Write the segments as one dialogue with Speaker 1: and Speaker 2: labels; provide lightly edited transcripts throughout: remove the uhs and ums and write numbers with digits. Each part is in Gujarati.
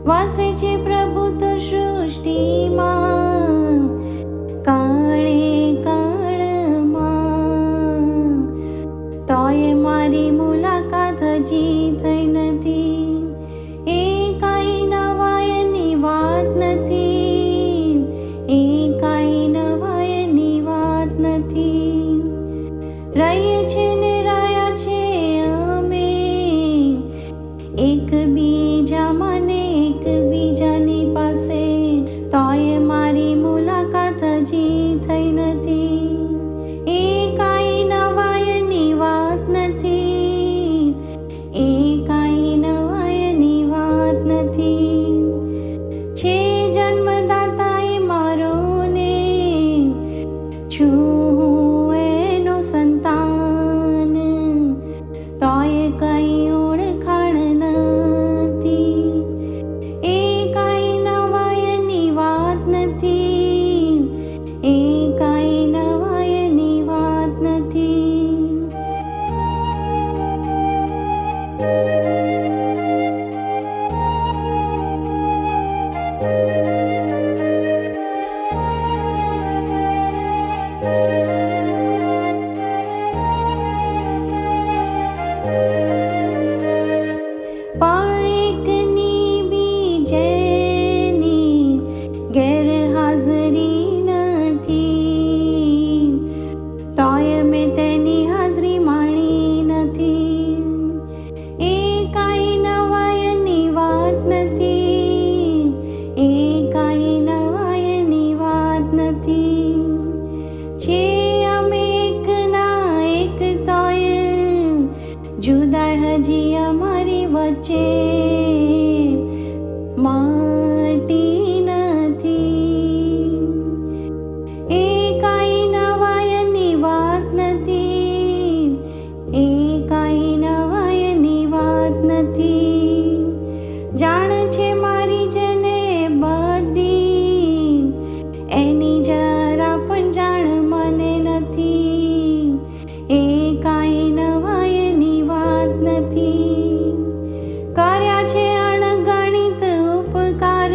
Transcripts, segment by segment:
Speaker 1: વાસે છે પ્રભુ તો સૃષ્ટિમાં, કાળે કાળમાં. તોય મારી મુલાકાત હજી થઈ નથી. એ કાંઈ નવાયની વાત નથી, એ કાંઈ નવાયની વાત નથી. રહીએ છે ને રહ્યા છે અમે એકબીજામાં ને એકબીજાની પાસે. તોય મારી મુલાકાત હજી થઈ નથી. એ કાંઈ નવાયની વાત નથી, એ કાંઈ નવાયની વાત નથી. છે જન્મદાતા એ મારો ને, છું હું એનો સંતાન. તોય કંઈ ઓળખાણ નથી. એ કાંઈ નવાયની વાત નથી, એ કાંઈ નવાયની વાત નથી. પણ એકની બીજેની ગેરહાજરી નથી. તોય મેં તેની હાજરી માણી નથી. એ કાંઈ નવાયની વાત નથી, એ કાંઈ નવાયની વાત નથી. છે અમે એકના એક તોય જુદાઈ હજી અમારી વચ્ચે માટી નથી. એ કાંઈ નવાયની વાત નથી, એ કાંઈ નવાયની વાત નથી. જાણ છે મારી જને બધી, એની જરા પણ જાણ મને નથી. એ કાંઈ નવાયની વાત નથી. કર્યા છે અણગણિત ઉપકાર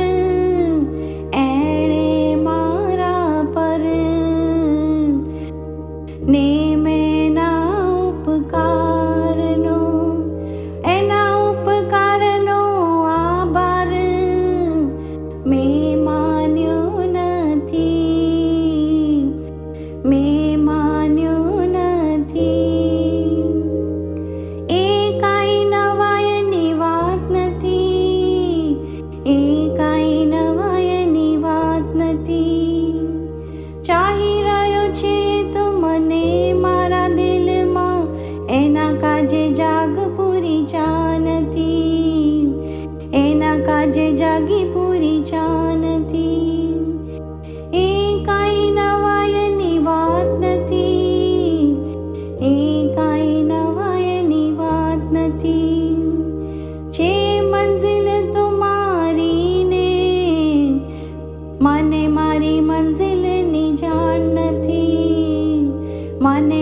Speaker 1: એણે મારા પર, ને મેના ઉપકારનો, એના ઉપકારનો આભાર મેં માન્યો નથી, મેં માન્યો નથી. એ કાંઈ નવાયની વાત નથી, એ કાંઈ નવાયની વાત નથી. ચાહી રહ્યો છે તો મને મારા દિલમાં, એના કાજે જાગ પૂરી ચા નથી, એના કાજે જાગી પૂરી ચા નથી. એ કાંઈ નવાયની વાત નથી, એ કાંઈ નવાયની વાત નથી. છે મંઝિલ તો મારી ને, મને મારી મંઝિલની જાણ નથી. મને